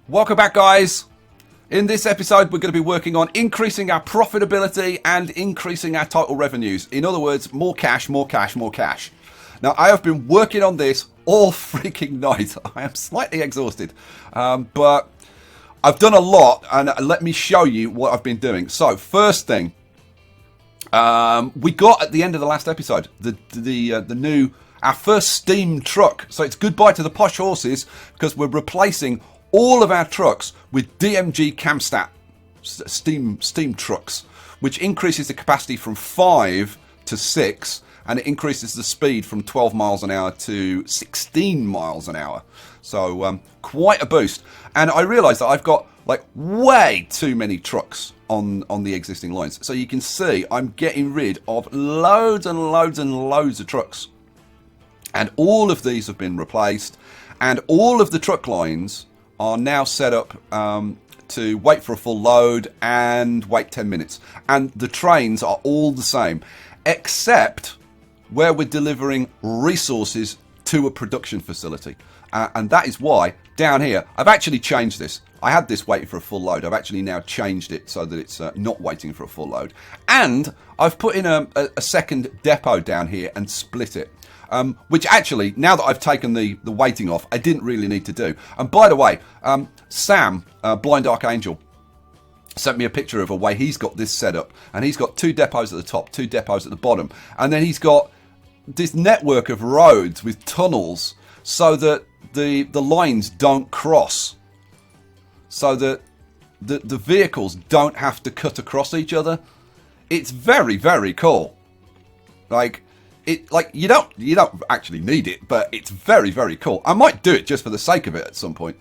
Welcome back, guys. In this episode, we're going to be working on increasing our profitability and increasing our total revenues. In other words, more cash, more cash, more cash. Now, I have been working on this all freaking night. I am slightly exhausted, but I've done a lot, and let me show you what I've been doing. So, first thing, we got at the end of the last episode our first steam truck. So it's goodbye to the posh horses because we're replacing all of our trucks with DMG Camstat steam trucks, which increases the capacity from 5 to 6, and it increases the speed from 12 miles an hour to 16 miles an hour. So quite a boost. And I realised that I've got like way too many trucks on the existing lines. So you can see I'm getting rid of loads and loads and loads of trucks. And all of these have been replaced, and all of the truck lines are now set up to wait for a full load and wait 10 minutes. And the trains are all the same, except where we're delivering resources to a production facility. And that is why, down here, I've actually changed this. I had this waiting for a full load. I've actually now changed it so that it's not waiting for a full load. And I've put in a second depot down here and split it. Which actually, now that I've taken the weighting off, I didn't really need to do. And by the way, Sam, Blind Archangel, sent me a picture of a way he's got this set up. And he's got 2 depots at the top, 2 depots at the bottom. And then he's got this network of roads with tunnels so that the lines don't cross. So that the vehicles don't have to cut across each other. It's very, very cool. You don't actually need it, but it's very, very cool. I might do it just for the sake of it at some point.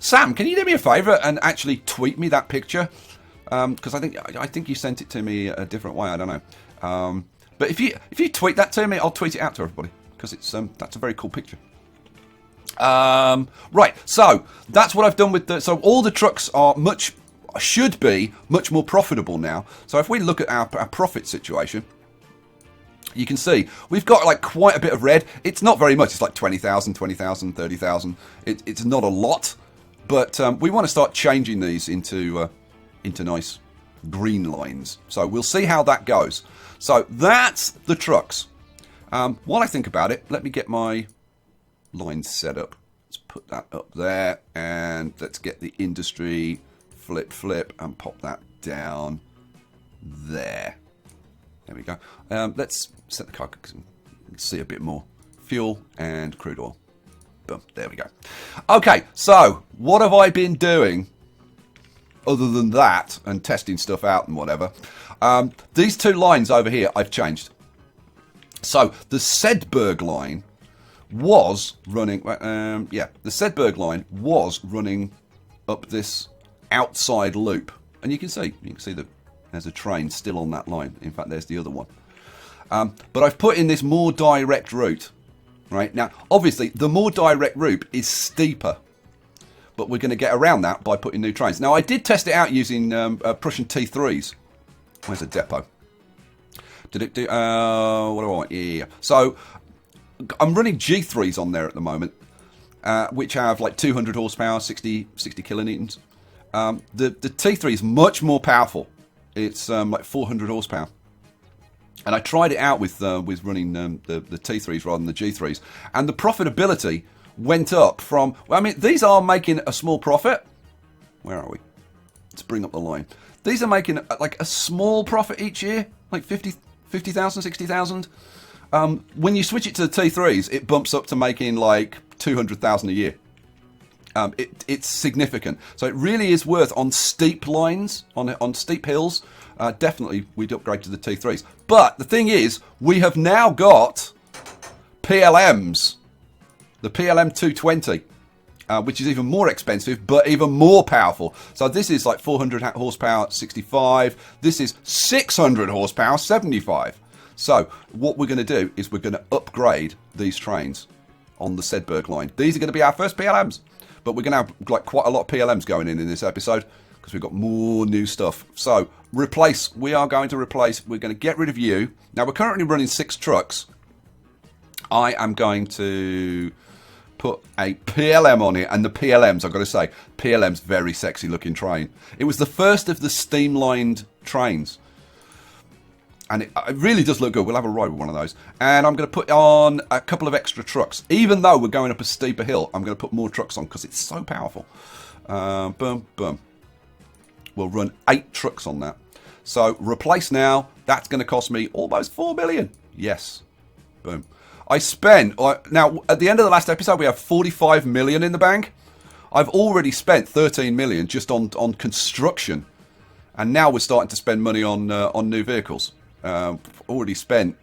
Sam, can you do me a favour and actually tweet me that picture? Because I think you sent it to me a different way. I don't know. But if you tweet that to me, I'll tweet it out to everybody because it's that's a very cool picture. Right, so that's what I've done with so all the trucks are should be much more profitable now. So if we look at our profit situation, you can see we've got like quite a bit of red. It's not very much. It's like 20,000, 20,000, 30,000. It's not a lot, but we want to start changing these into nice green lines. So we'll see how that goes. So that's the trucks. While I think about it, let me get my lines set up. Let's put that up there, and let's get the industry flip, and pop that down there. There we go. Let's set the car so we can see a bit more. Fuel and crude oil. Boom. There we go. Okay, so what have I been doing other than that and testing stuff out and whatever? These 2 lines over here I've changed. So the Saidburg line was running... the Saidburg line was running up this outside loop. And you can see that there's a train still on that line. In fact, there's the other one. But I've put in this more direct route. Right? Now, obviously, the more direct route is steeper. But we're going to get around that by putting new trains. Now, I did test it out using Prussian T3s. Where's the depot? Did it do... what do I want? Yeah. So, I'm running G3s on there at the moment. Which have like 200 horsepower, 60 kilonewtons. The T3 is much more powerful. It's like 400 horsepower. And I tried it out with running the T3s rather than the G3s. And the profitability went up from... Well, I mean, these are making a small profit. Where are we? Let's bring up the line. These are making like a small profit each year. Like 50,000, 60,000. When you switch it to the T3s, it bumps up to making like 200,000 a year. It's significant. So it really is worth on steep lines, on steep hills. Definitely we'd upgrade to the T3s. But the thing is, we have now got PLMs. The PLM220, which is even more expensive, but even more powerful. So this is like 400 horsepower, 65. This is 600 horsepower, 75. So what we're going to do is we're going to upgrade these trains on the Saidburg line. These are going to be our first PLMs. But we're going to have like quite a lot of PLMs going in this episode because we've got more new stuff. So replace. We are going to replace. We're going to get rid of you. Now we're currently running 6 trucks. I am going to put a PLM on it, and the PLMs, I've got to say, PLM's very sexy looking train. It was the first of the streamlined trains. And it really does look good. We'll have a ride with one of those. And I'm going to put on a couple of extra trucks. Even though we're going up a steeper hill, I'm going to put more trucks on because it's so powerful. Boom, boom. We'll run 8 trucks on that. So replace now. That's going to cost me almost 4 million. Yes. Boom. I spent... Now, at the end of the last episode, we have 45 million in the bank. I've already spent 13 million just on construction. And now we're starting to spend money on new vehicles. Already spent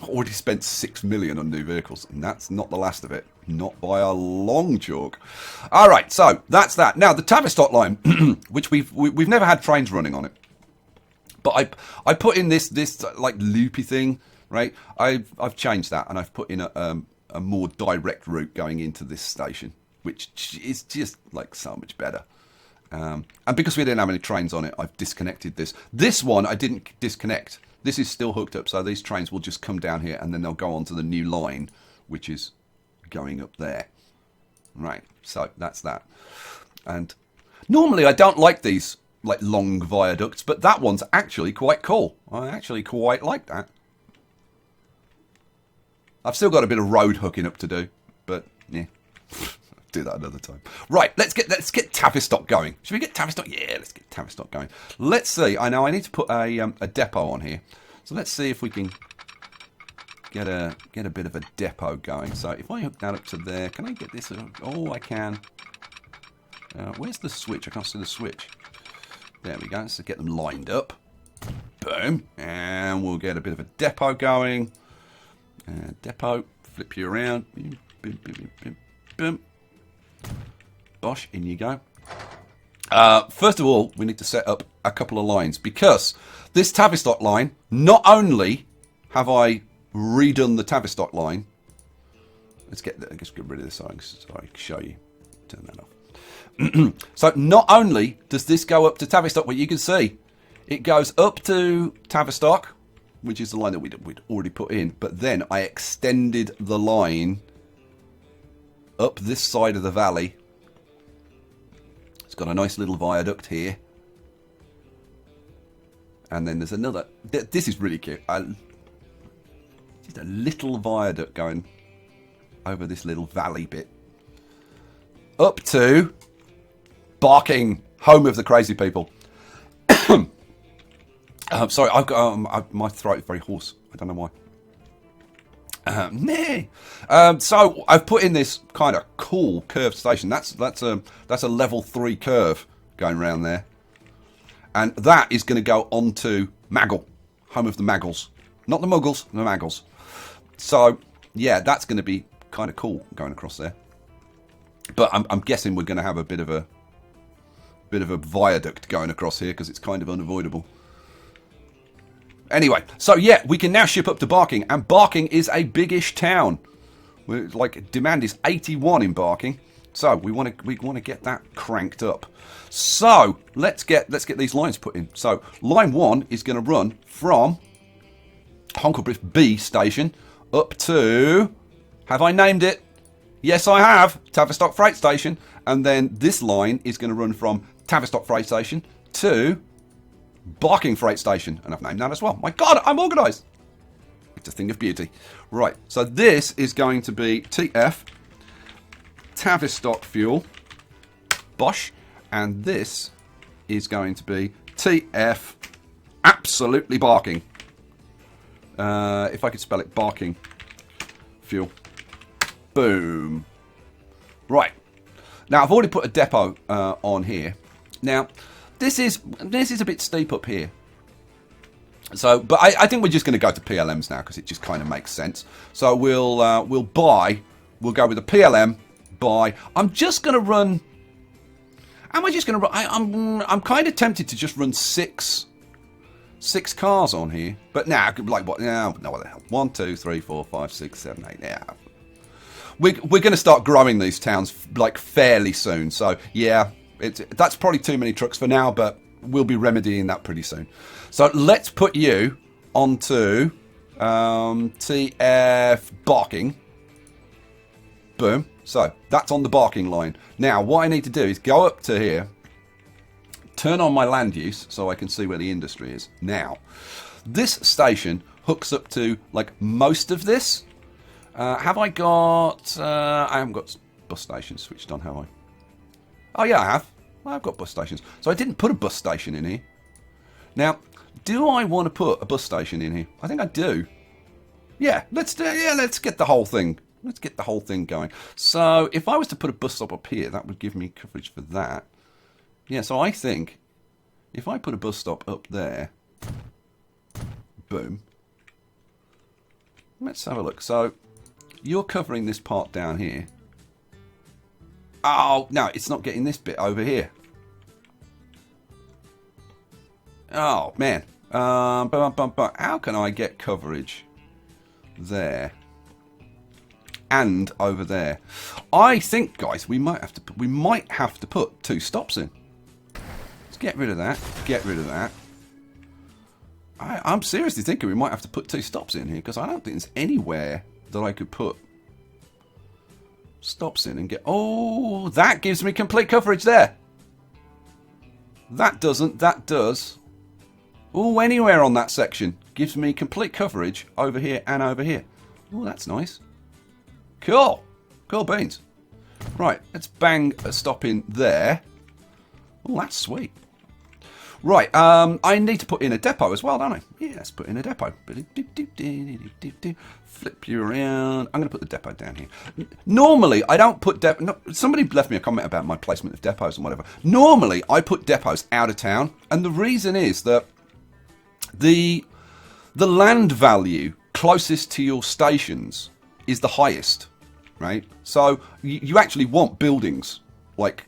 6 million on new vehicles, and that's not the last of it, not by a long chalk. All right, so that's that. Now the Tavistock line, which we've never had trains running on it, but I put in this like loopy thing, right? I've changed that, and I've put in a more direct route going into this station, which is just like so much better. And because we didn't have any trains on it, I've disconnected this. This one I didn't disconnect. This is still hooked up, so these trains will just come down here and then they'll go on to the new line, which is going up there. Right, so that's that. And normally I don't like these like long viaducts, but that one's actually quite cool. I actually quite like that. I've still got a bit of road hooking up to do, but yeah. Do that another time. Right, let's get Tavistock going. Should we get Tavistock? Yeah, let's get Tavistock going. Let's see. I know I need to put a depot on here, so let's see if we can get a bit of a depot going. So if I hook that up to there, can I get this? Oh, I can. Where's the switch? I can't see the switch. There we go. So get them lined up. Boom, and we'll get a bit of a depot going. Depot. Flip you around. Boom, boom, boom, boom, boom. Bosh, in you go. First of all, we need to set up a couple of lines because this Tavistock line, not only have I redone the Tavistock line, let's get rid of this so I can show you. Turn that off. So not only does this go up to Tavistock, but you can see it goes up to Tavistock, which is the line that we'd already put in, but then I extended the line up this side of the valley. It's got a nice little viaduct here. And then there's another. This is really cute. Just a little viaduct going over this little valley bit. Up to Barking, home of the crazy people. Sorry, I've got my throat is very hoarse. I don't know why. So I've put in this kind of cool curved station. That's a level 3 curve going around there, and that is going to go onto Maggle, home of the Maggles, not the Muggles, the Maggles. So yeah, that's going to be kind of cool going across there. But I'm guessing we're going to have a bit of a viaduct going across here because it's kind of unavoidable. Anyway, so yeah, we can now ship up to Barking, and Barking is a biggish town. Like demand is 81 in Barking, so we want to get that cranked up. So let's get these lines put in. So line 1 is going to run from Honkelbriff B station up to, have I named it? Yes, I have. Tavistock Freight Station, and then this line is going to run from Tavistock Freight Station to Barking Freight Station, and I've named that as well. My God, I'm organised. It's a thing of beauty. Right, so this is going to be TF, Tavistock Fuel, Bosch, and this is going to be TF, absolutely Barking. If I could spell it, Barking Fuel. Boom. Right. Now, I've already put a depot on here. Now, this is a bit steep up here. So, but I think we're just going to go to PLMs now because it just kind of makes sense. So we'll go with a PLM buy. I'm just going to run. Am I just going to run? I'm kind of tempted to just run six cars on here. But now, like what? No, what the hell? 1, 2, 3, 4, 5, 6, 7, 8. Yeah. We're going to start growing these towns like fairly soon. So yeah. That's probably too many trucks for now, but we'll be remedying that pretty soon. So let's put you onto TF Barking. Boom. So that's on the barking line. Now what I need to do is go up to here, turn on my land use so I can see where the industry is. Now, this station hooks up to like most of this. Have I got... I haven't got bus stations switched on, have I? Oh yeah, I have. I've got bus stations. So I didn't put a bus station in here. Now, do I want to put a bus station in here? I think I do. Yeah, let's get the whole thing. Let's get the whole thing going. So if I was to put a bus stop up here, that would give me coverage for that. Yeah, so I think if I put a bus stop up there, boom. Let's have a look. So you're covering this part down here. Oh, no, it's not getting this bit over here. Oh, man. How can I get coverage there and over there? I think, guys, we might have to put 2 stops in. Let's get rid of that. Get rid of that. I'm seriously thinking we might have to put 2 stops in here because I don't think there's anywhere that I could put stops in and get... Oh, that gives me complete coverage there. That doesn't. That does. Oh, anywhere on that section gives me complete coverage over here and over here. Oh, that's nice. Cool. Cool beans. Right, let's bang a stop in there. Oh, that's sweet. Right, I need to put in a depot as well, don't I? Yeah, let's put in a depot. Flip you around. I'm going to put the depot down here. Normally, I don't put depot... No, somebody left me a comment about my placement of depots and whatever. Normally, I put depots out of town, and the reason is that the land value closest to your stations is the highest, right? So you actually want buildings, like,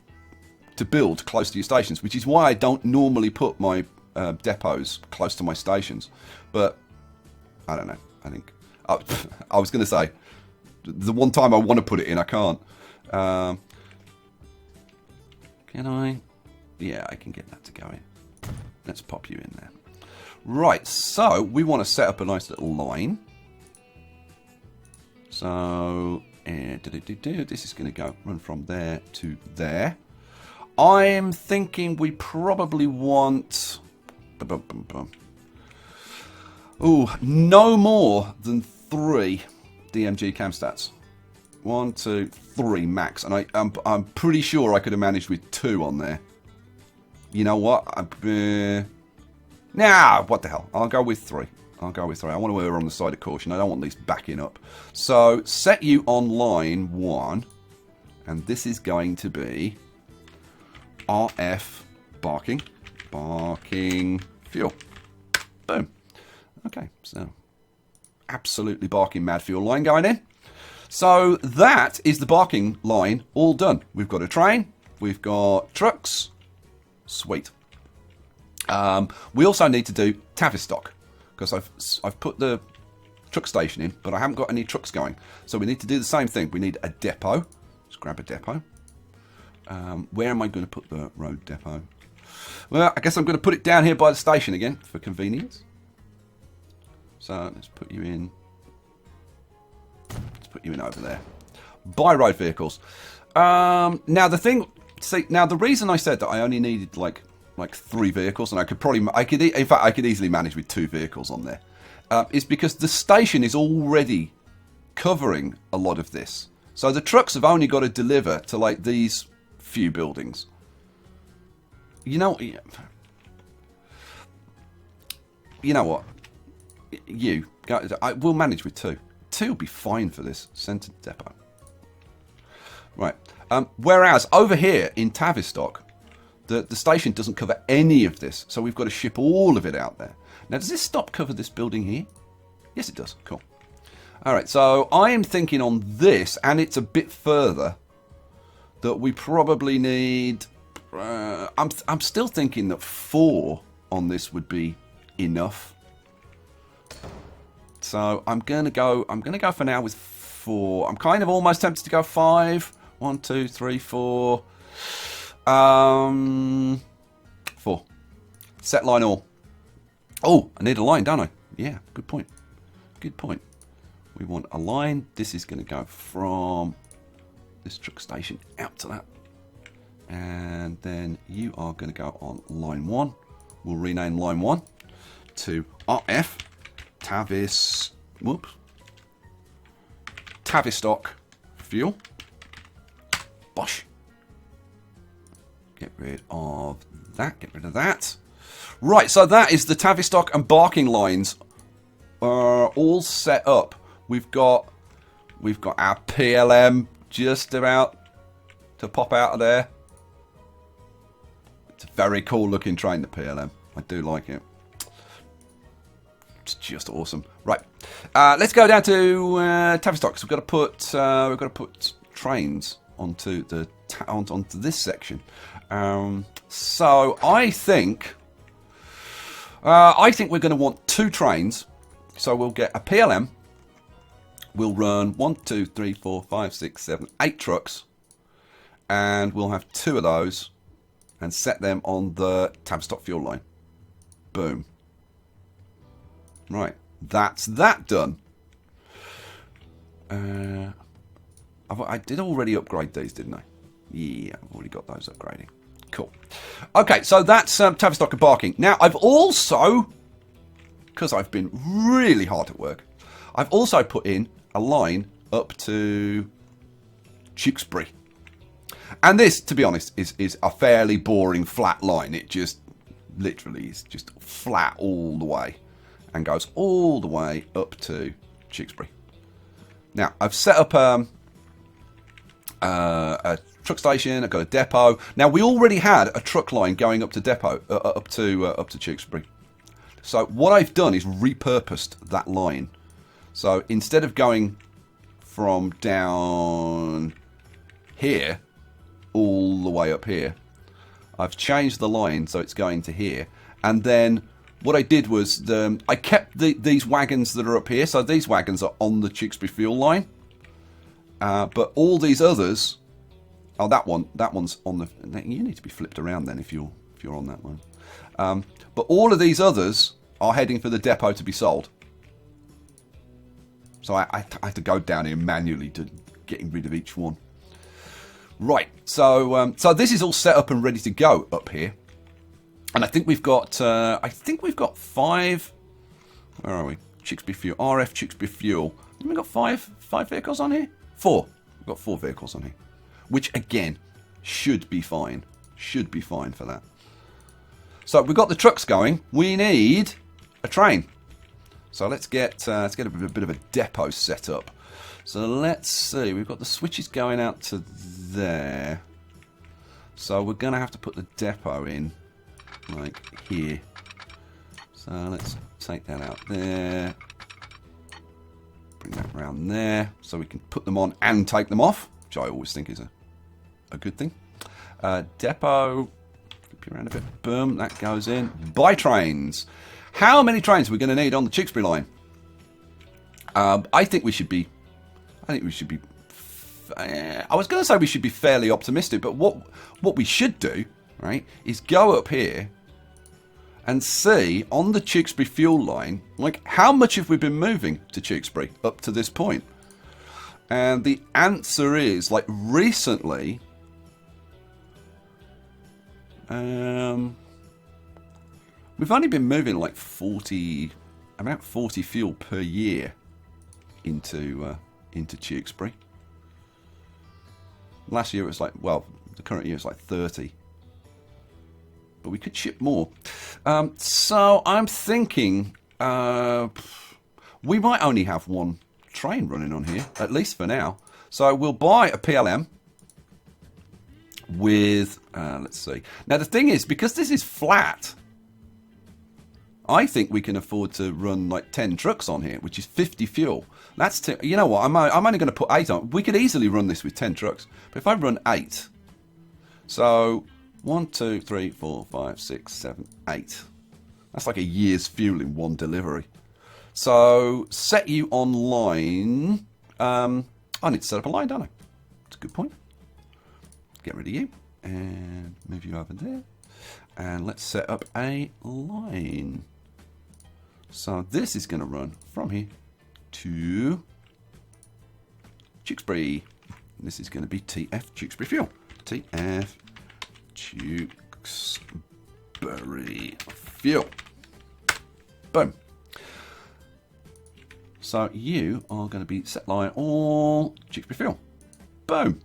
to build close to your stations, which is why I don't normally put my depots close to my stations. But I don't know. I think I was going to say the one time I want to put it in, I can't. Can I? Yeah, I can get that to go in. Let's pop you in there. Right. So we want to set up a nice little line. So this is going to run from there to there. I'm thinking we probably want... Ooh, no more than 3 DMG cam stats. 1, 2, 3 max. And I'm pretty sure I could have managed with 2 on there. You know what? Nah, what the hell? I'll go with 3. I'll go with 3. I want to err on the side of caution. I don't want these backing up. So, set you on line 1. And this is going to be... RF barking fuel. Boom. Okay, so absolutely barking mad fuel line going in. So that is the barking line all done. We've got a train, we've got trucks. Sweet. We also need to do Tavistock because I've put the truck station in, but I haven't got any trucks going. So we need to do the same thing. We need a depot. Let's grab a depot. Where am I going to put the road depot? Well, I guess I'm going to put it down here by the station again for convenience. So let's put you in. Let's put you in over there. Buy road vehicles. Now the thing. See, now the reason I said that I only needed like 3 vehicles, and I could easily manage with 2 vehicles on there, is because the station is already covering a lot of this. So the trucks have only got to deliver to like these few buildings. You know what? I will manage with 2. 2 will be fine for this centre depot. Right. Whereas over here in Tavistock, the station doesn't cover any of this, so we've got to ship all of it out there. Now, does this stop cover this building here? Yes, it does. Cool. All right. So I am thinking on this, and it's a bit further, that we probably need... I'm still thinking that 4 on this would be enough. So I'm gonna go for now with 4. I'm kind of almost tempted to go 5. 1, 2, 3, 4. 4. Set line all. Oh, I need a line, don't I? Yeah, good point. Good point. We want a line. This is going to go from this truck station out to that. And then you are going to go on line 1. We'll rename line 1 to RF Tavistock fuel. Bosh. Get rid of that. Get rid of that. Right, so that is the Tavistock and Barking lines all set up. We've got our PLM just about to pop out of there. It's a very cool looking train, the PLM. I do like it. It's just awesome. Right, let's go down to Tavistock. So we've got to put trains onto this section. So I think we're going to want 2 trains. So we'll get a PLM. We'll run 1, 2, 3, 4, 5, 6, 7, 8 trucks, and we'll have 2 of those, and set them on the Tavistock fuel line. Boom. Right, that's that done. I did already upgrade these, didn't I? Yeah, I've already got those upgrading. Cool. Okay, so that's Tavistock and Barking. Now, I've also, because I've been really hard at work, I've also put in a line up to Tewkesbury. And this, to be honest, is a fairly boring flat line. It just literally is just flat all the way and goes all the way up to Tewkesbury. Now, I've set up a truck station. I've got a depot. Now, we already had a truck line going up to depot, up to Tewkesbury. So what I've done is repurposed that line. So instead of going from down here all the way up here, I've changed the line so it's going to here. And then what I did was I kept these wagons that are up here. So these wagons are on the Tewkesbury fuel line. But all these others, that one's on the. You need to be flipped around then if you're on that one. But all of these others are heading for the depot to be sold. So I had to go down here manually to getting rid of each one. Right, so this is all set up and ready to go up here, and I think we've got 5. Where are we? Tewkesbury fuel, RF Tewkesbury fuel. Have we got five vehicles on here? 4. We've got 4 vehicles on here, which again should be fine. Should be fine for that. So we've got the trucks going. We need a train. So let's get a bit of a depot set up. So let's see. We've got the switches going out to there. So we're going to have to put the depot in like here. So let's take that out there. Bring that around there so we can put them on and take them off, which I always think is a good thing. Depot. Flip you around a bit. Boom. That goes in. Buy trains. How many trains are we going to need on the Tewkesbury line? I think we should be. I was going to say we should be fairly optimistic, but what we should do, right, is go up here and see on the Tewkesbury fuel line, like how much have we been moving to Tewkesbury up to this point? And the answer is, like, recently, we've only been moving like about 40 fuel per year into Tewkesbury. Last year it was like, well, the current year is like 30. But we could ship more. So I'm thinking we might only have 1 train running on here, at least for now. So we'll buy a PLM with, let's see. Now the thing is, because this is flat, I think we can afford to run like 10 trucks on here, which is 50 fuel. That's you know what? I'm only going to put 8 on. We could easily run this with 10 trucks, but if I run 8, so 1, 2, 3, 4, 5, 6, 7, 8. That's like a year's fuel in 1 delivery. So set you on line. I need to set up a line, don't I? That's a good point. Get rid of you and move you over there, and let's set up a line. So this is going to run from here to Tewkesbury. This is going to be TF Tewkesbury Fuel. TF Tewkesbury Fuel. Boom. So you are going to be set line all Tewkesbury Fuel. Boom.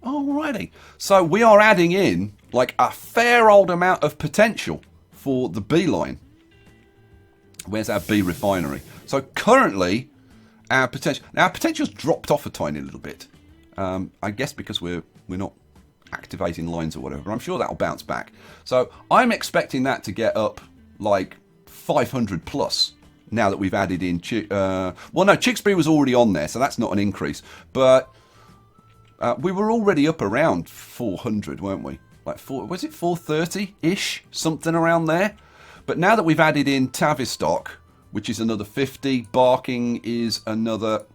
Alrighty. So we are adding in like a fair old amount of potential for the B line. Where's our B refinery? So currently our potential's dropped off a tiny little bit. I guess because we're not activating lines or whatever, but I'm sure that'll bounce back. So I'm expecting that to get up like 500 plus now that we've added in well, no, Tewkesbury was already on there, so that's not an increase, but we were already up around 400, weren't we? Like was it 430 ish, something around there? But now that we've added in Tavistock, which is another 50, Barking is another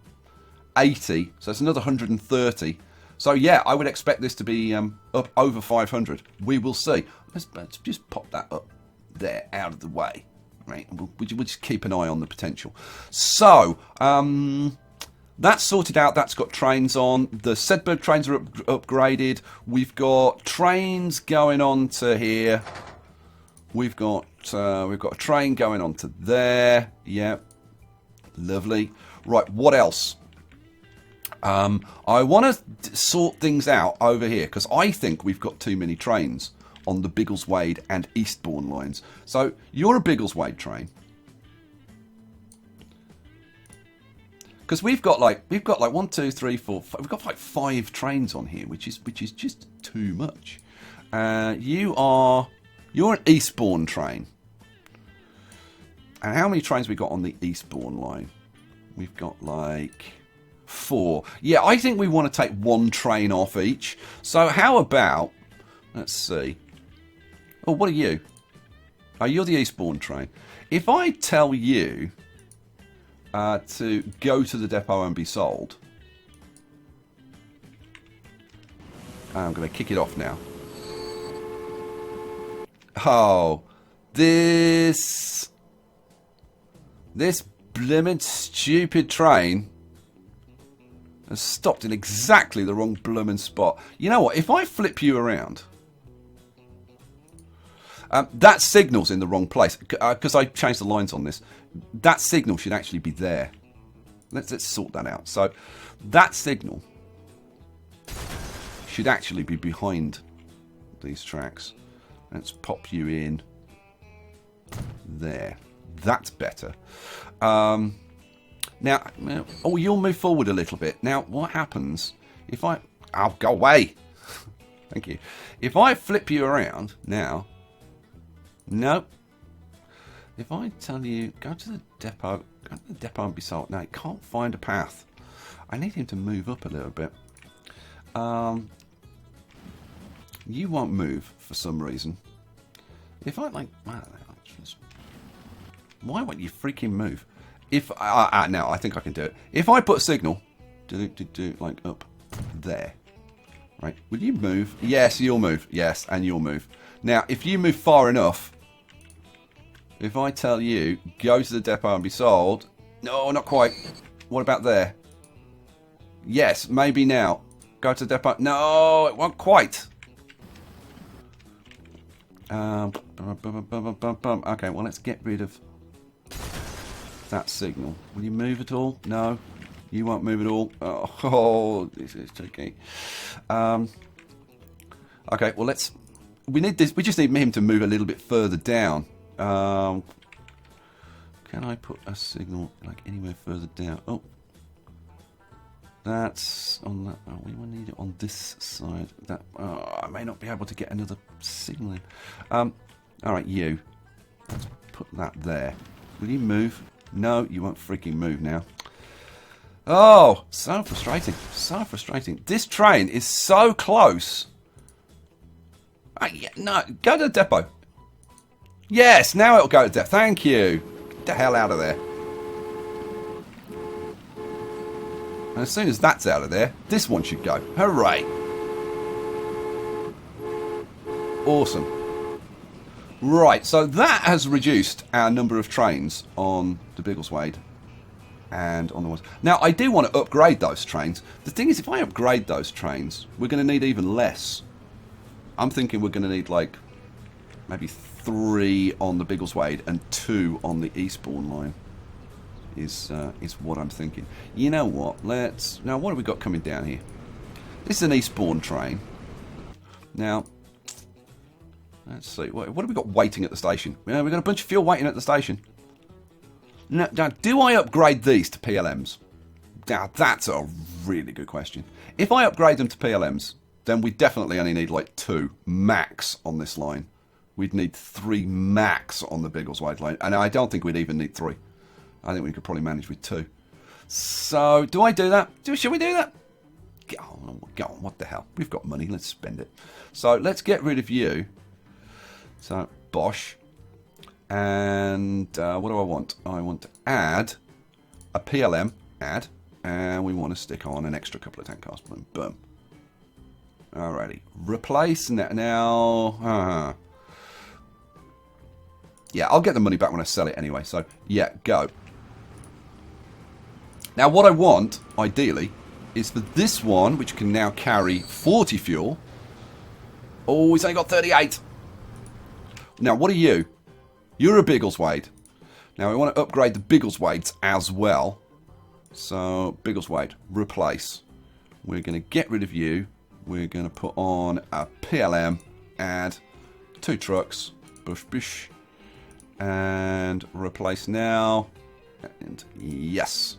80, so it's another 130. So yeah, I would expect this to be up over 500. We will see. Let's just pop that up there out of the way, right? We'll just keep an eye on the potential. So that's sorted out. That's got trains on. The Saidburg trains are upgraded. We've got trains going on to here. We've got a train going on to there. Yeah, lovely. Right, what else? I want to sort things out over here because I think we've got too many trains on the Biggleswade and Eastbourne lines. So you're a Biggleswade train, because we've got like 1, 2, 3, 4, 5, we've got like 5 trains on here, which is just too much. You're an Eastbourne train. And how many trains we got on the Eastbourne line? We've got like 4. Yeah, I think we want to take 1 train off each. So how about, let's see. Oh, what are you? Oh, you're the Eastbourne train. If I tell you to go to the depot and be sold, I'm going to kick it off now. Oh, this blimmin' stupid train has stopped in exactly the wrong bloomin' spot. You know what? If I flip you around, that signal's in the wrong place because I changed the lines on this. That signal should actually be there. Let's sort that out. So that signal should actually be behind these tracks. Let's pop you in there. That's better. Now, oh, you'll move forward a little bit. Now, what happens if I'll go away. Thank you. If I flip you around now, no. If I tell you, go to the depot and be sold. Now, it can't find a path. I need him to move up a little bit. You won't move for some reason. If I like, why won't you freaking move? If now I think I can do it. If I put a signal, do like up there, right? Will you move? Yes, you'll move. Yes, and you'll move. Now, if you move far enough, if I tell you go to the depot and be sold, no, not quite. What about there? Yes, maybe now. Go to the depot. No, it won't quite. Okay, well, let's get rid of that signal. Will you move at all? No, you won't move at all. Oh, this is tricky. Okay, well, we need this. We just need him to move a little bit further down. Can I put a signal like anywhere further down? Oh, that's on that. Oh, we will need it on this side. That I may not be able to get another signal in. All right, you. Let's put that there. Will you move? No, you won't freaking move now. Oh, so frustrating. So frustrating. This train is so close. Yeah, no, go to the depot. Yes, now it'll go to depot. Thank you. Get the hell out of there. And as soon as that's out of there, this one should go. Hooray. Awesome. Right, so that has reduced our number of trains on the Biggleswade and on the ones. Now, I do want to upgrade those trains. The thing is, if I upgrade those trains, we're going to need even less. I'm thinking we're going to need, like, maybe 3 on the Biggleswade and 2 on the Eastbourne line. Is what I'm thinking. You know what? Now, what have we got coming down here? This is an Eastbourne train. Now, let's see. What have we got waiting at the station? We've got a bunch of fuel waiting at the station. Now, do I upgrade these to PLMs? Now, that's a really good question. If I upgrade them to PLMs, then we definitely only need like 2 max on this line. We'd need 3 max on the Biggleswade line. And I don't think we'd even need 3. I think we could probably manage with 2. So, do I do that? Should we do that? Go on, what the hell? We've got money, let's spend it. So, let's get rid of you. So, Bosch. And what do I want? I want to add a PLM, and we want to stick on an extra couple of tank cars. Boom, boom. Alrighty. Replace now. Yeah, I'll get the money back when I sell it anyway. So, yeah, go. Now, what I want, ideally, is for this one, which can now carry 40 fuel. Oh, it's only got 38. Now, what are you? You're a Biggleswade. Now, we want to upgrade the Biggleswades as well. So, Biggleswade, replace. We're going to get rid of you. We're going to put on a PLM, add 2 trucks, bush, and replace now. And yes.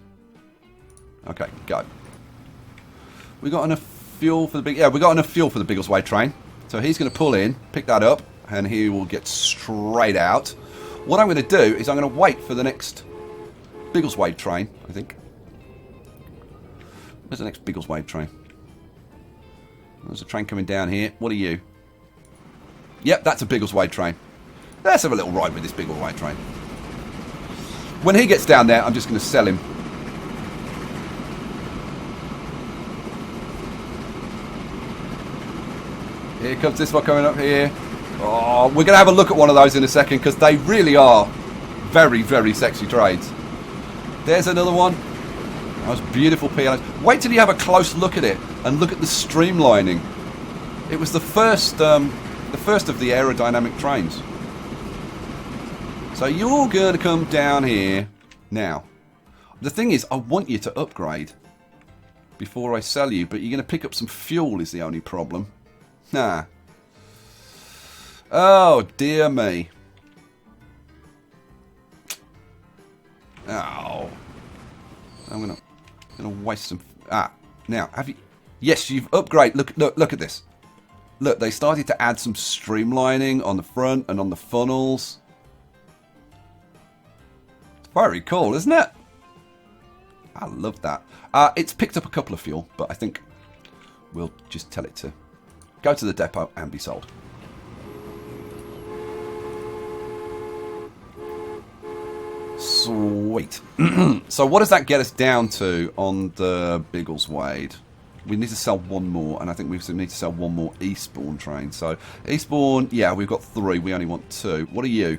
Okay, go. We got enough fuel for the we got enough fuel for the Biggleswade train. So he's going to pull in, pick that up, and he will get straight out. What I'm going to do is I'm going to wait for the next Biggleswade train, I think. Where's the next Biggleswade train? There's a train coming down here. What are you? Yep, that's a Biggleswade train. Let's have a little ride with this Biggleswade train. When he gets down there, I'm just going to sell him. Here comes this one coming up here. Oh, we're going to have a look at one of those in a second because they really are very, very sexy trades. There's another one. Those beautiful PLMs. Wait till you have a close look at it and look at the streamlining. It was the first of the aerodynamic trains. So you're going to come down here now. The thing is, I want you to upgrade before I sell you, but you're going to pick up some fuel is the only problem. Nah. Oh, dear me. Oh. I'm gonna waste some... now, have you... Yes, you've upgraded... Look at this. Look, they started to add some streamlining on the front and on the funnels. It's very cool, isn't it? I love that. It's picked up a couple of fuel, but I think we'll just tell it to go to the depot and be sold. Sweet. So what does that get us down to on the Biggleswade? We need to sell 1 more, and I think we need to sell 1 more Eastbourne train. So Eastbourne, yeah, we've got 3. We only want 2. What are you?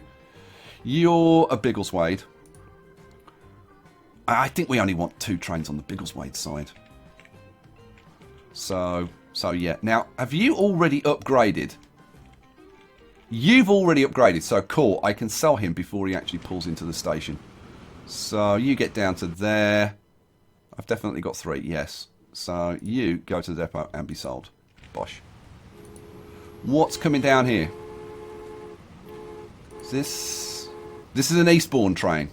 You're a Biggleswade. I think we only want 2 trains on the Biggleswade side. So yeah. Now, have you already upgraded? You've already upgraded, so cool. I can sell him before he actually pulls into the station. So you get down to there. I've definitely got 3, yes. So you go to the depot and be sold. Bosh. What's coming down here? This is an Eastbourne train.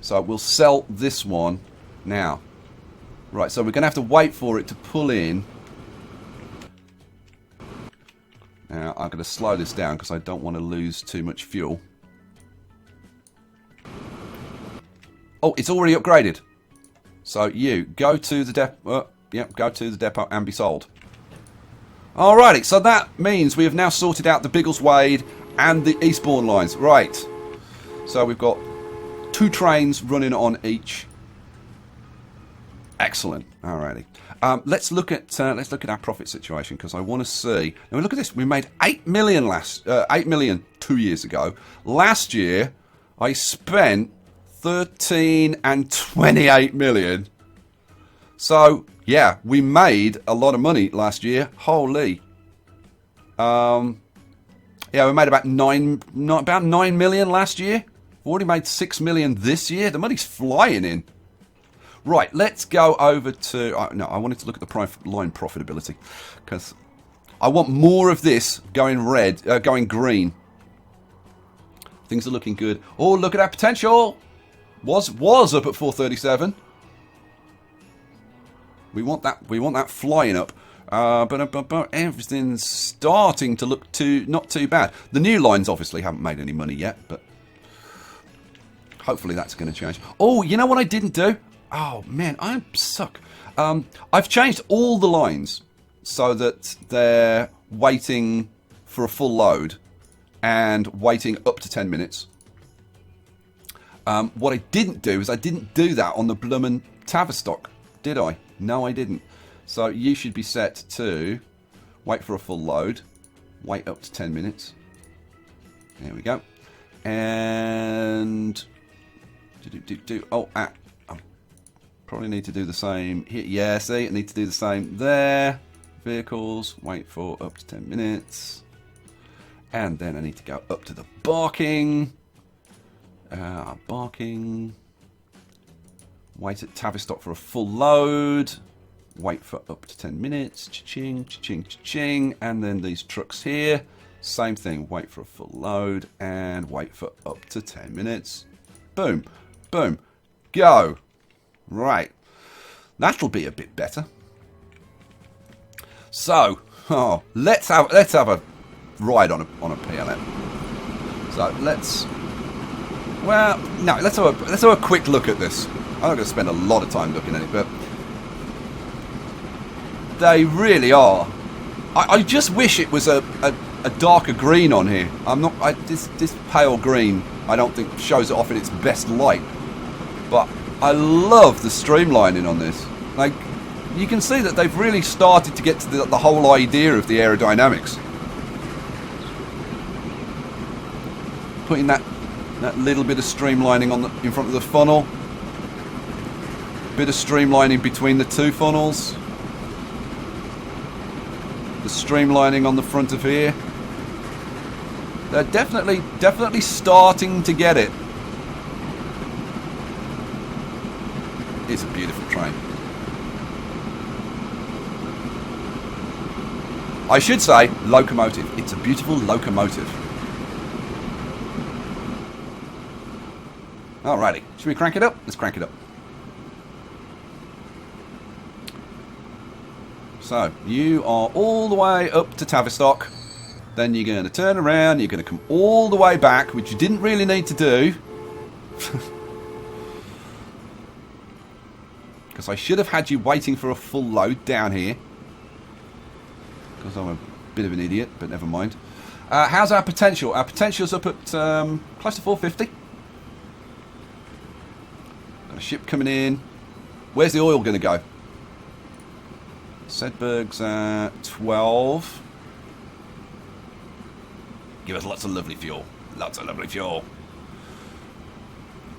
So we'll sell this one now. Right, so we're going to have to wait for it to pull in. Now, I'm going to slow this down because I don't want to lose too much fuel. Oh, it's already upgraded. So you go to the depot. Go to the depot and be sold. Alrighty, so that means we have now sorted out the Biggleswade and the Eastbourne lines. Right. So we've got 2 trains running on each. Excellent. Alrighty. Let's look at our profit situation because I want to see. Now look at this. We made 8 million 2 years ago. Last year I spent 13 and 28 million. So, yeah, we made a lot of money last year. Holy. Yeah, we made about 9 million last year. We've already made 6 million this year. The money's flying in. Right, let's go over to... no, I wanted to look at the line profitability. Because I want more of this going going green. Things are looking good. Oh, look at our potential. Was up at 437. We want that flying up. But everything's starting to look not too bad. The new lines obviously haven't made any money yet, but hopefully that's going to change. Oh, you know what I didn't do? Oh man, I suck. I've changed all the lines so that they're waiting for a full load and waiting up to 10 minutes. What I didn't do is I didn't do that on the bloomin' Tavistock, did I? No, I didn't. So you should be set to wait for a full load, wait up to 10 minutes. There we go. And I probably need to do the same here. Yeah, see, I need to do the same there. Vehicles, wait for up to 10 minutes. And then I need to go up to the barking. Barking. Wait at Tavistock for a full load. Wait for up to 10 minutes. Cha-ching, cha-ching, cha-ching. And then these trucks here. Same thing. Wait for a full load. And wait for up to 10 minutes. Boom. Boom. Go. Right. That'll be a bit better. So, let's have a ride on a PLM. So let's have a quick look at this. I'm not going to spend a lot of time looking at it, but they really are. I just wish it was a darker green on here. This pale green I don't think shows it off in its best light, but I love the streamlining on this. Like, you can see that they've really started to get to the whole idea of the aerodynamics. Putting that little bit of streamlining in front of the funnel. Bit of streamlining between the two funnels. The streamlining on the front of here. They're definitely starting to get it. It's a beautiful train. I should say locomotive. It's a beautiful locomotive. Alrighty, should we crank it up? Let's crank it up. So, you are all the way up to Tavistock. Then you're going to turn around, you're going to come all the way back, which you didn't really need to do. Because I should have had you waiting for a full load down here. Because I'm a bit of an idiot, but never mind. How's our potential? Our potential's up at close to 450. Got a ship coming in. Where's the oil going to go? Saidburg's at 12. Give us lots of lovely fuel. Lots of lovely fuel.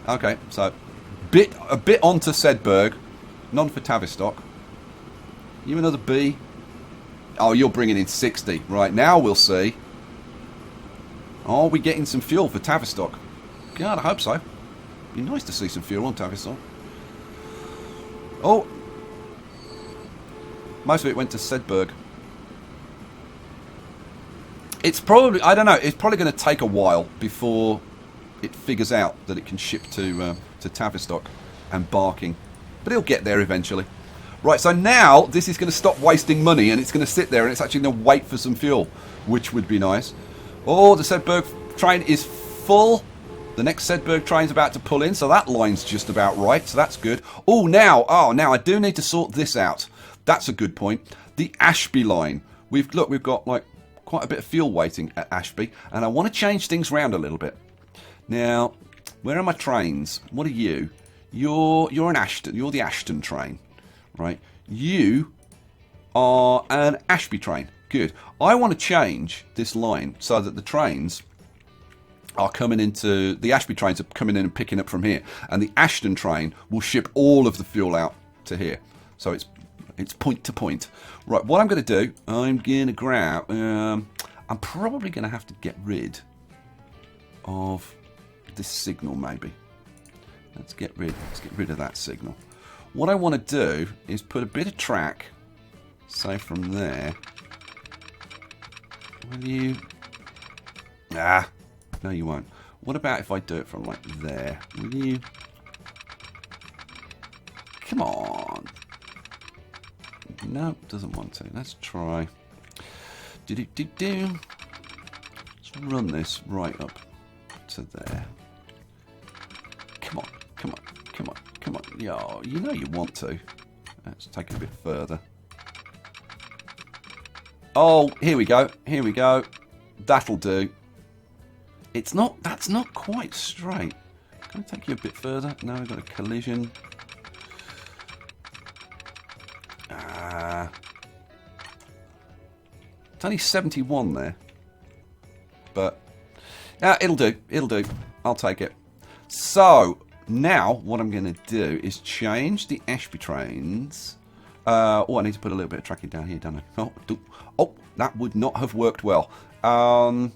Okay, so a bit onto Saidburg. None for Tavistock. You another B? Oh, you're bringing in 60. Right, now we'll see. Are we getting some fuel for Tavistock? God, I hope so. Be nice to see some fuel on Tavistock. Oh. Most of it went to Saidburg. It's probably, I don't know, it's probably going to take a while before it figures out that it can ship to Tavistock and Barking. But it'll get there eventually. Right, so now this is going to stop wasting money and it's going to sit there and it's actually going to wait for some fuel, which would be nice. Oh, the Saidburg train is full. The next Saidburg train's about to pull in, so that line's just about right, so that's good. Now I do need to sort this out. That's a good point. The Ashby line. We've got like quite a bit of fuel waiting at Ashby, and I want to change things around a little bit. Now, where are my trains? What are you? You're an Ashton. You're the Ashton train, right? You are an Ashby train. Good. I want to change this line so that the trains are coming into, the Ashby trains are coming in and picking up from here, and the Ashton train will ship all of the fuel out to here. So it's point to point. Right, what I'm going to do, I'm going to grab, I'm probably going to have to get rid of this signal maybe. Let's get rid of that signal. What I want to do is put a bit of track, say from there. Will you? Ah, no you won't. What about if I do it from like there? Will you? Come on. No, doesn't want to. Let's try. Let's run this right up to there. Come on, come on, come on, come on. Yeah, you know you want to. Let's take it a bit further. Oh, here we go. Here we go. That'll do. It's not. That's not quite straight. Can I take you a bit further? No, we've got a collision. It's only 71 there. But yeah, it'll do. It'll do. I'll take it. So now what I'm going to do is change the Ashby trains. Oh, I need to put a little bit of tracking down here, don't I? Oh, that would not have worked well. I'm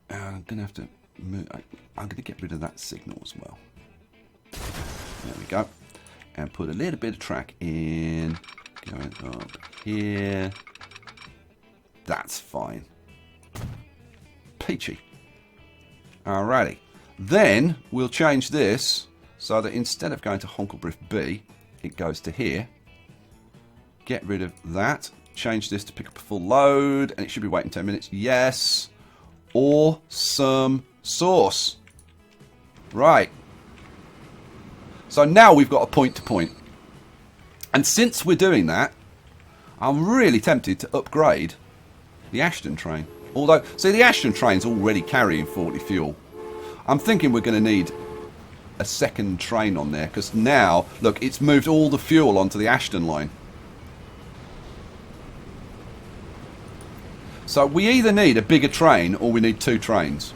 going to have to move. I'm going to get rid of that signal as well. There we go. And put a little bit of track in. Going up here. That's fine. Peachy. Alrighty. Then we'll change this so that instead of going to Honkelbriff B, it goes to here. Get rid of that. Change this to pick up a full load, and it should be waiting 10 minutes. Yes. Awesome sauce. Right. So now we've got a point to point. And since we're doing that, I'm really tempted to upgrade the Ashton train. Although, see, the Ashton train's already carrying 40 fuel. I'm thinking we're going to need a second train on there, because now, look, it's moved all the fuel onto the Ashton line. So we either need a bigger train or we need two trains.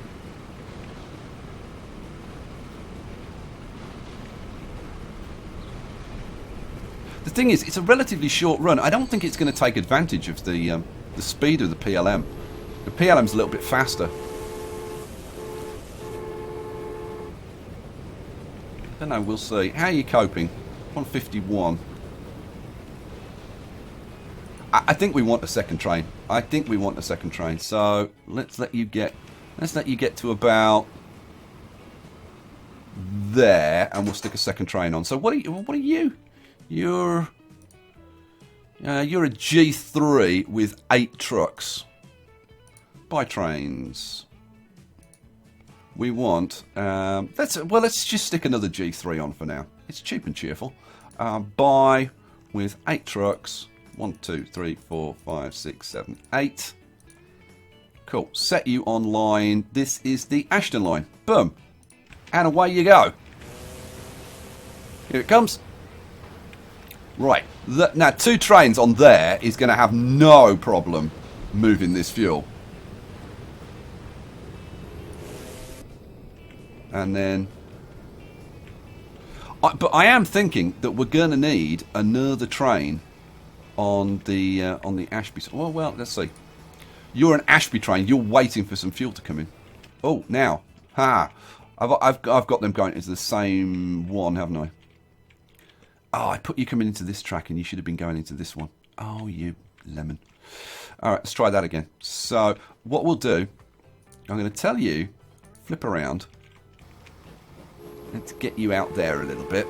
The thing is, it's a relatively short run. I don't think it's going to take advantage of the speed of the PLM. The PLM's a little bit faster. I don't know, we'll see. How are you coping? 151. I think we want a second train. I think we want a second train. So let's let you get to about there, and we'll stick a second train on. So what are you? You're a G3 with 8 trucks. Buy trains. We want. Let's just stick another G3 on for now. It's cheap and cheerful. Buy with 8 trucks. 1, 2, 3, 4, 5, 6, 7, 8. Cool. Set you on line. This is the Ashton line. Boom. And away you go. Here it comes. Right. Now, 2 trains on there is going to have no problem moving this fuel. And then... but I am thinking that we're going to need another train on the Ashby. Well, let's see. You're an Ashby train. You're waiting for some fuel to come in. Oh, now. Ha. I've got them going into the same one, haven't I? Oh, I put you coming into this track and you should have been going into this one. Oh, you lemon. All right, let's try that again. So what we'll do, I'm going to tell you, flip around. Let's get you out there a little bit.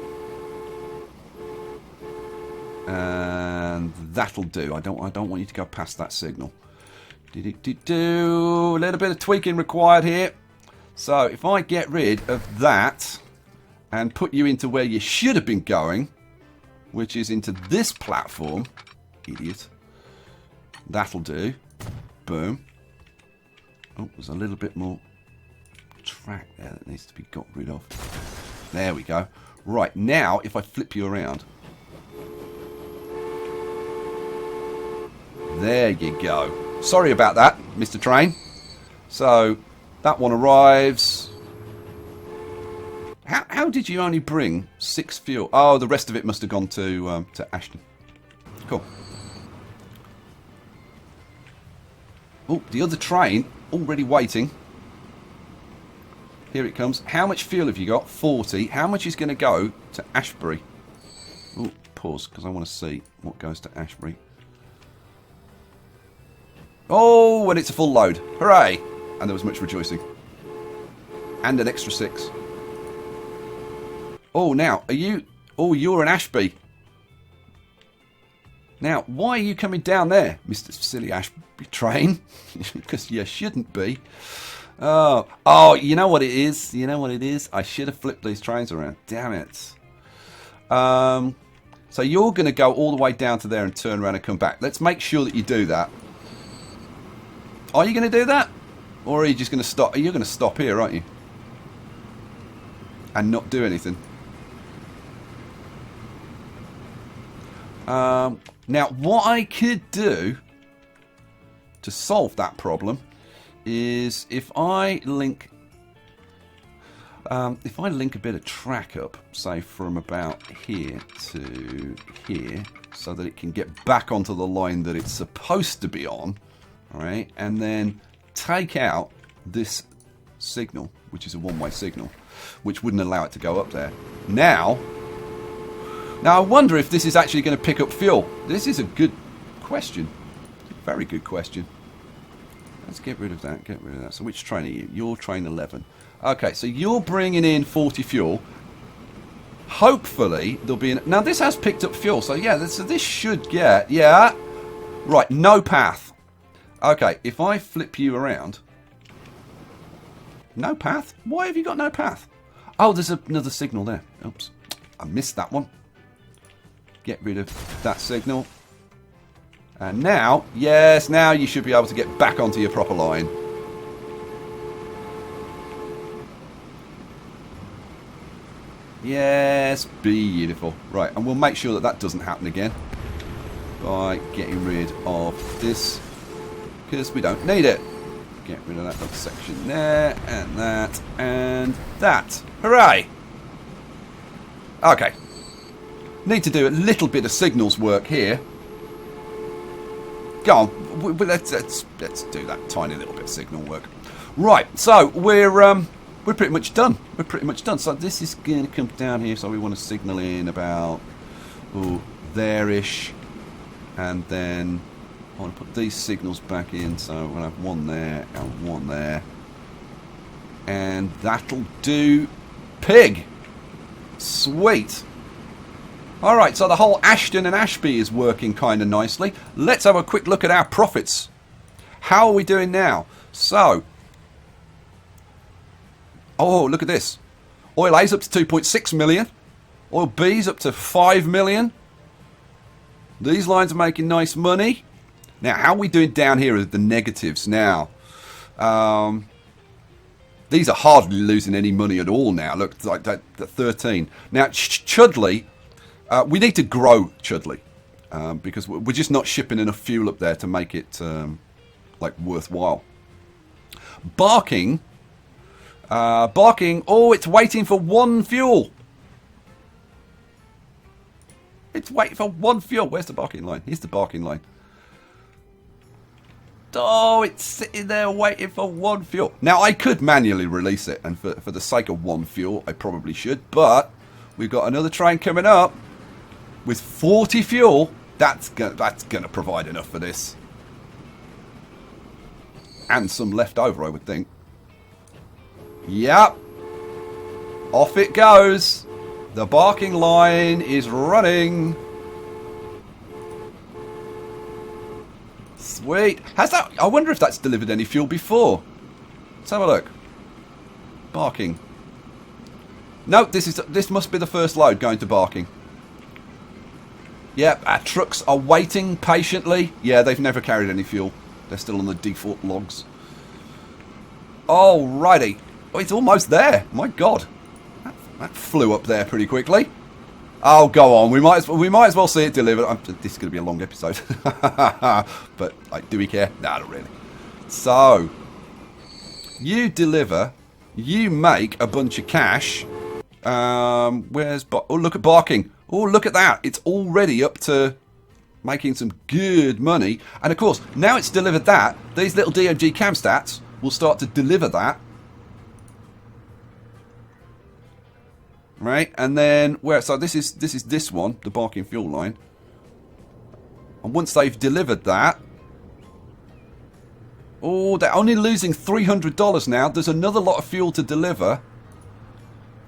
And that'll do. I don't want you to go past that signal. A little bit of tweaking required here. So if I get rid of that and put you into where you should have been going, which is into this platform, idiot. That'll do. Boom. Oh, there's a little bit more track there that needs to be got rid of. There we go. Right, now if I flip you around. There you go. Sorry about that, Mr. Train. So that one arrives. How did you only bring 6 fuel? Oh, the rest of it must have gone to Ashton. Cool. Oh, the other train already waiting. Here it comes. How much fuel have you got? 40. How much is going to go to Ashbury? Oh, pause, because I want to see what goes to Ashbury. Oh, and it's a full load. Hooray! And there was much rejoicing. And an extra 6. Oh, now, are you... Oh, you're an Ashby. Now, why are you coming down there, Mr. Silly Ashby train? Because you shouldn't be. Oh, you know what it is? You know what it is? I should have flipped these trains around. Damn it. So you're going to go all the way down to there and turn around and come back. Let's make sure that you do that. Are you going to do that? Or are you just going to stop? You're going to stop here, aren't you? And not do anything. Now, what I could do to solve that problem is if I link a bit of track up, say from about here to here, so that it can get back onto the line that it's supposed to be on, all right, and then take out this signal, which is a one-way signal, which wouldn't allow it to go up there. Now I wonder if this is actually going to pick up fuel. This is a good question. It's a very good question. Let's get rid of that. Get rid of that. So which train are you? You're train 11. Okay, so you're bringing in 40 fuel. Hopefully there'll be... Now this has picked up fuel. So yeah, this should get... Yeah. Right, no path. Okay, if I flip you around... No path? Why have you got no path? Oh, there's another signal there. Oops. I missed that one. Get rid of that signal. And now, yes, now you should be able to get back onto your proper line. Yes, beautiful. Right, and we'll make sure that that doesn't happen again by getting rid of this, because we don't need it. Get rid of that little section there, and that, and that. Hooray! Okay. Need to do a little bit of signals work here. Go on, let's do that tiny little bit of signal work. Right, so we're pretty much done. We're pretty much done. So this is going to come down here. So we want to signal in about there-ish, and then I want to put these signals back in. So we're going to have one there and one there, and that'll do. Pig, sweet. Alright, so the whole Ashton and Ashby is working kind of nicely. Let's have a quick look at our profits. How are we doing now? So, oh, look at this. Oil A's up to 2.6 million. Oil B's up to 5 million. These lines are making nice money. Now, how are we doing down here with the negatives now? These are hardly losing any money at all now. Look, like that 13. Now, Chudley... we need to grow Chudley because we're just not shipping enough fuel up there to make it like worthwhile. Barking, oh, it's waiting for one fuel. It's waiting for one fuel. Where's the Barking line? Here's the Barking line. Oh, it's sitting there waiting for one fuel. Now, I could manually release it, and for the sake of one fuel, I probably should, but we've got another train coming up. With 40 fuel, that's gonna provide enough for this. And some left over, I would think. Yep. Off it goes. The Barking line is running. Sweet. Has that... I wonder if that's delivered any fuel before. Let's have a look. Barking. No, this must be the first load going to Barking. Yep, our trucks are waiting patiently. Yeah, they've never carried any fuel. They're still on the default logs. Alrighty. Oh, it's almost there. My God. That flew up there pretty quickly. Oh, go on. We might as well see it delivered. This is going to be a long episode. But, like, do we care? Nah, not really. So, You deliver. You make a bunch of cash. Where's... Oh, look at Barking. Oh, look at that. It's already up to making some good money. And, of course, now it's delivered that, these little DMG cam stats will start to deliver that. Right? And then... So this is this one, the Barking fuel line. And once they've delivered that... Oh, they're only losing $300 now. There's another lot of fuel to deliver.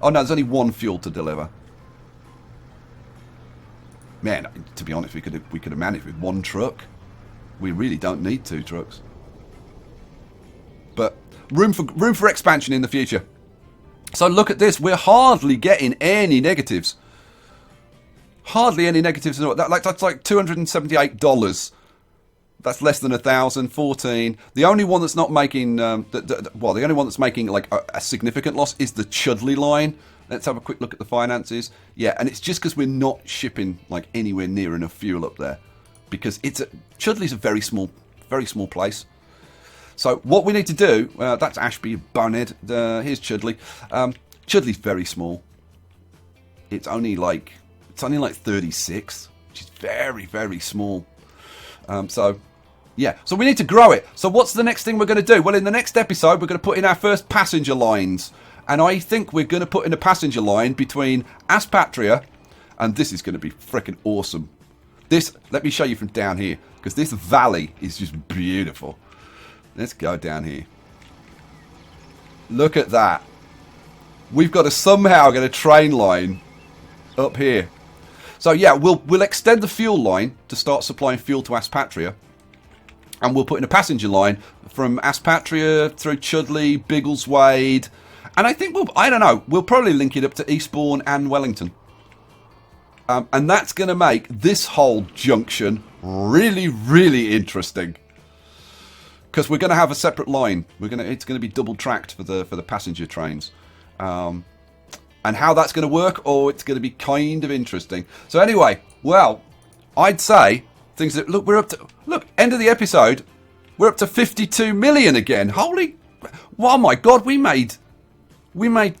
Oh, no, there's only one fuel to deliver. Man, to be honest, we could have managed with one truck. We really don't need 2 trucks. But room for expansion in the future. So look at this. We're hardly getting any negatives. Hardly any negatives at all. That's like $278. That's less than 1,000, 14. The only one that's not making, the only one that's making like a significant loss is the Chudley line. Let's have a quick look at the finances. Yeah, and it's just because we're not shipping like anywhere near enough fuel up there, because Chudley's a very small place. So what we need to do, that's Ashby, bonehead. Here's Chudley. Chudley's very small. It's only like 36, which is very, very small. Yeah, so we need to grow it. So what's the next thing we're going to do? Well, in the next episode, we're going to put in our first passenger lines. And I think we're going to put in a passenger line between Aspatria, and this is going to be freaking awesome. Let me show you from down here, because this valley is just beautiful. Let's go down here. Look at that. We've got to somehow get a train line up here. So yeah, we'll extend the fuel line to start supplying fuel to Aspatria. And we'll put in a passenger line from Aspatria through Chudley, Biggleswade. And I think we'll probably link it up to Eastbourne and Wellington. And that's going to make this whole junction really, really interesting. Because we're going to have a separate line. It's going to be double tracked for the passenger trains. And how that's going to work, it's going to be kind of interesting. So anyway, well, I'd say things that end of the episode, we're up to 52 million again. Oh my God, we made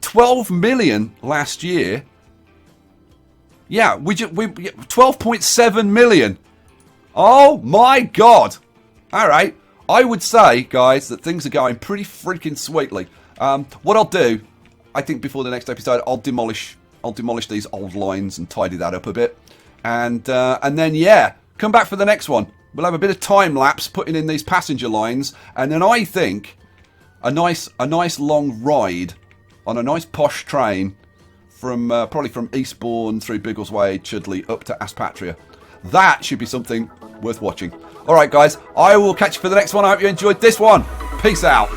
12 million last year. Yeah, we 12.7 million. Oh my God. All right. I would say, guys, that things are going pretty freaking sweetly. What I'll do, I think before the next episode, I'll demolish these old lines and tidy that up a bit. And then, yeah, come back for the next one. We'll have a bit of time lapse putting in these passenger lines. And then I think a nice long ride on a nice posh train from probably from Eastbourne through Biggleswade, Chudley, up to Aspatria. That should be something worth watching. All right, guys, I will catch you for the next one. I hope you enjoyed this one. Peace out.